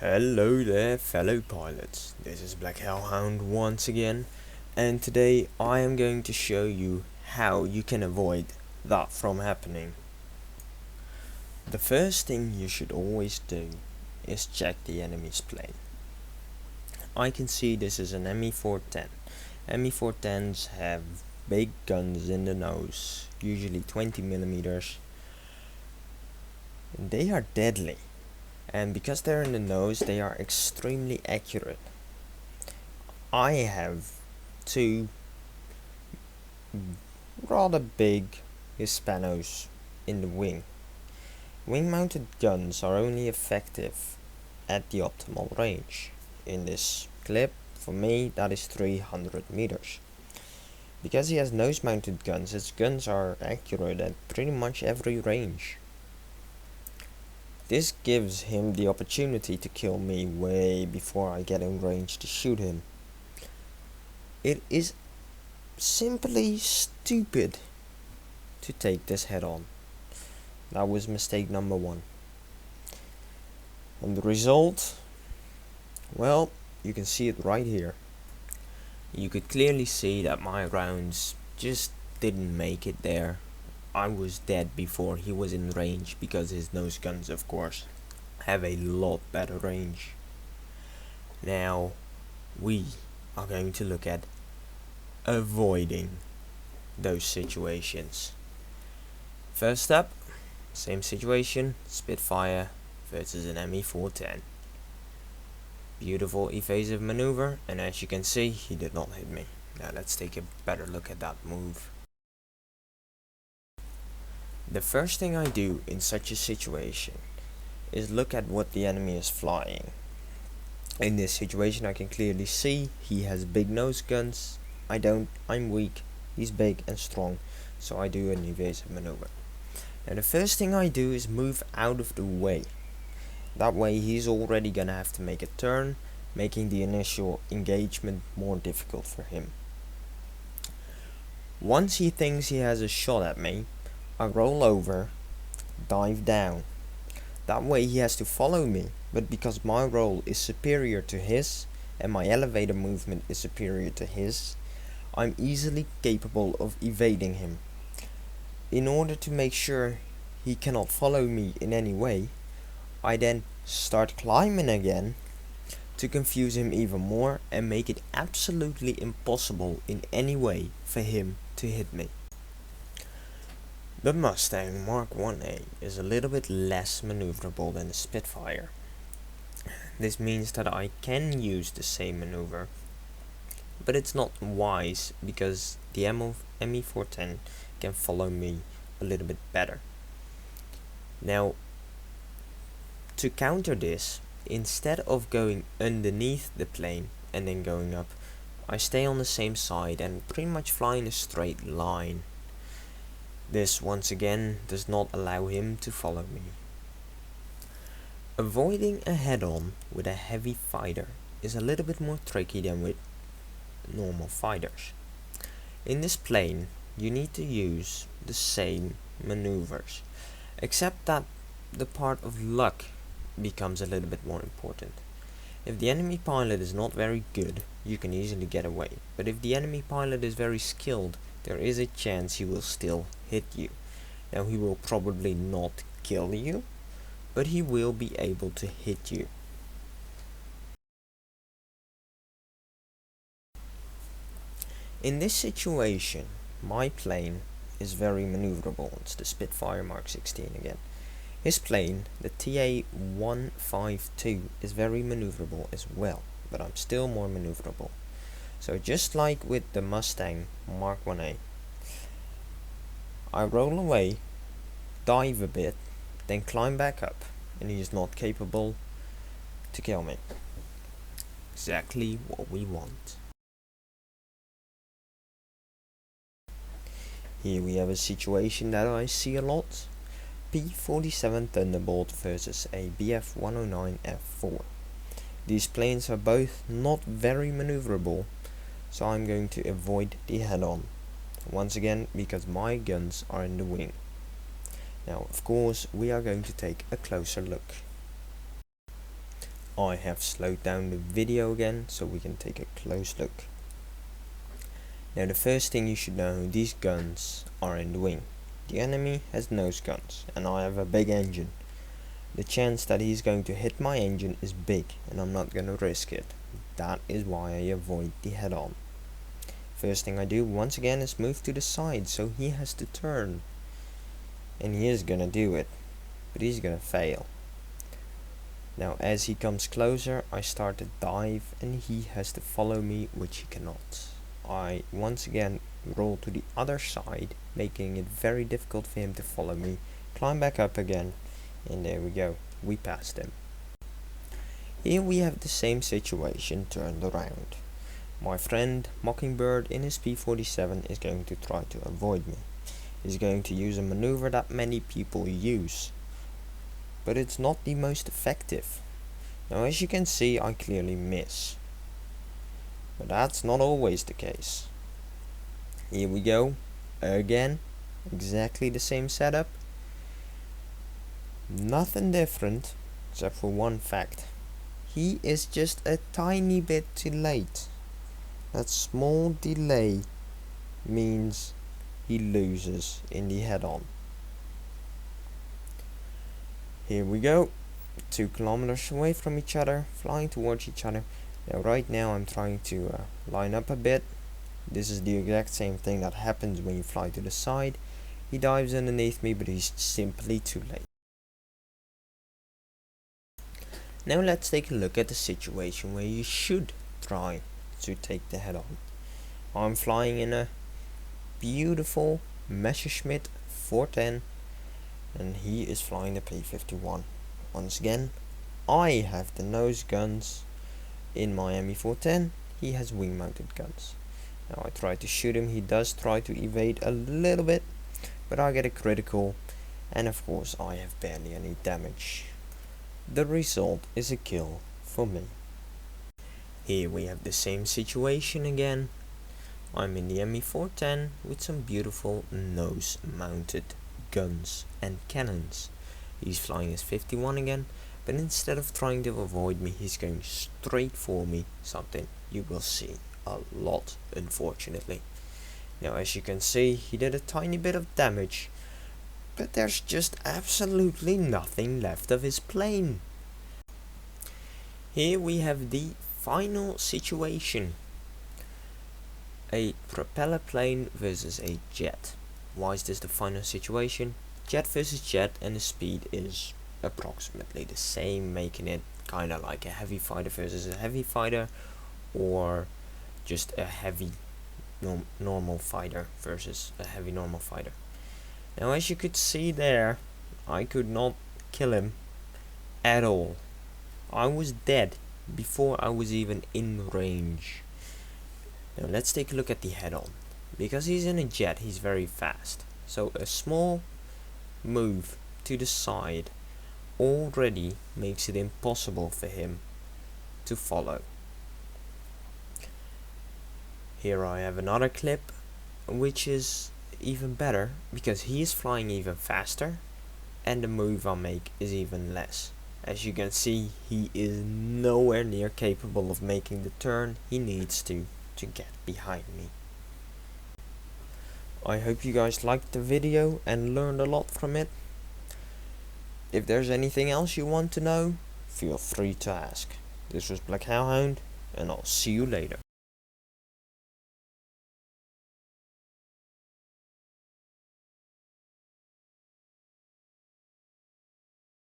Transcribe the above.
Hello there, fellow pilots. This is Black Hellhound once again, and today I am going to show you how you can avoid that from happening. The first thing you should always do is check the enemy's plane. I can see this is an Me-410. Me-410s have big guns in the nose, usually 20 millimeters. They are deadly. And because they're in the nose, they are extremely accurate. I have two rather big Hispanos in the wing. Wing mounted guns are only effective at the optimal range. In this clip, for me, that is 300 meters. Because he has nose mounted guns, his guns are accurate at pretty much every range. This gives him the opportunity to kill me way before I get in range to shoot him. It is simply stupid to take this head on. That was mistake number one. And the result? Well, you can see it right here. You could clearly see that my rounds just didn't make it there. I was dead before he was in range because his nose guns, of course, have a lot better range. Now, we are going to look at avoiding those situations. First up, same situation, Spitfire versus an Me-410. Beautiful evasive maneuver, and as you can see, he did not hit me. Now let's take a better look at that move. The first thing I do in such a situation is look at what the enemy is flying. In this situation I can clearly see he has big nose guns. I don't, I'm weak, he's big and strong, so I do an evasive maneuver. Now the first thing I do is move out of the way. That way he's already gonna have to make a turn, making the initial engagement more difficult for him. Once he thinks he has a shot at me, I roll over, dive down. That way he has to follow me, but because my roll is superior to his and my elevator movement is superior to his, I'm easily capable of evading him. In order to make sure he cannot follow me in any way, I then start climbing again to confuse him even more and make it absolutely impossible in any way for him to hit me. The Mustang Mark 1A is a little bit less maneuverable than the Spitfire. This means that I can use the same maneuver, but it's not wise because the Me-410 can follow me a little bit better. Now, to counter this, instead of going underneath the plane and then going up, I stay on the same side and pretty much fly in a straight line. This once again does not allow him to follow me. Avoiding a head-on with a heavy fighter is a little bit more tricky than with normal fighters. In this plane you need to use the same maneuvers, except that the part of luck becomes a little bit more important. If the enemy pilot is not very good, you can easily get away, but if the enemy pilot is very skilled, there is a chance he will still hit you. Now he will probably not kill you, but he will be able to hit you. In this situation, my plane is very maneuverable. It's the Spitfire Mark 16 again. His plane, the TA-152, is very maneuverable as well, but I'm still more maneuverable. So just like with the Mustang Mark 1A, I roll away, dive a bit, then climb back up, and he is not capable to kill me. Exactly what we want. Here we have a situation that I see a lot. P-47 Thunderbolt versus a Bf-109F4. These planes are both not very maneuverable, so I'm going to avoid the head-on. Once again, because my guns are in the wing. Now, of course, we are going to take a closer look. I have slowed down the video again so we can take a close look. Now the first thing you should know, these guns are in the wing. The enemy has nose guns and I have a big engine. The chance that he's going to hit my engine is big and I'm not going to risk it. That is why I avoid the head-on. First thing I do once again is move to the side so he has to turn. And he is going to do it, but he's going to fail. Now as he comes closer I start to dive and he has to follow me, which he cannot. I once again roll to the other side, making it very difficult for him to follow me, climb back up again, and there we go, we passed him. Here we have the same situation turned around. My friend Mockingbird in his P-47 is going to try to avoid me. He's going to use a maneuver that many people use, but it's not the most effective. Now as you can see I clearly miss, but that's not always the case. Here we go, again, exactly the same setup. Nothing different, except for one fact. He is just a tiny bit too late. That small delay means he loses in the head-on. Here we go, 2 kilometers away from each other, flying towards each other. Now right now I'm trying to line up a bit. This is the exact same thing that happens when you fly to the side. He dives underneath me, but he's simply too late. Now let's take a look at the situation where you should try to take the head on. I'm flying in a beautiful Messerschmitt 410 and he is flying the P-51. Once again, I have the nose guns in my ME-410, he has wing mounted guns. Now I try to shoot him, he does try to evade a little bit, but I get a critical and of course I have barely any damage. The result is a kill for me. Here we have the same situation again. I'm in the ME-410 with some beautiful nose mounted guns and cannons. He's flying his 51 again, but instead of trying to avoid me, he's going straight for me, something you will see a lot, unfortunately. Now as you can see, he did a tiny bit of damage, but there's just absolutely nothing left of his plane. Here we have the final situation. A propeller plane versus a jet. Why is this the final situation? Jet versus jet, and the speed is approximately the same, making it kind of like a heavy fighter versus a heavy fighter, or just a heavy normal fighter versus a heavy normal fighter. Now as you could see there, I could not kill him at all. I was dead before I was even in range. Now let's take a look at the head-on. Because he's in a jet, he's very fast, so a small move to the side already makes it impossible for him to follow. Here I have another clip which is even better because he is flying even faster and the move I make is even less. As you can see, he is nowhere near capable of making the turn he needs to get behind me. I hope you guys liked the video and learned a lot from it. If there's anything else you want to know, feel free to ask. This was Black Hellhound, and I'll see you later.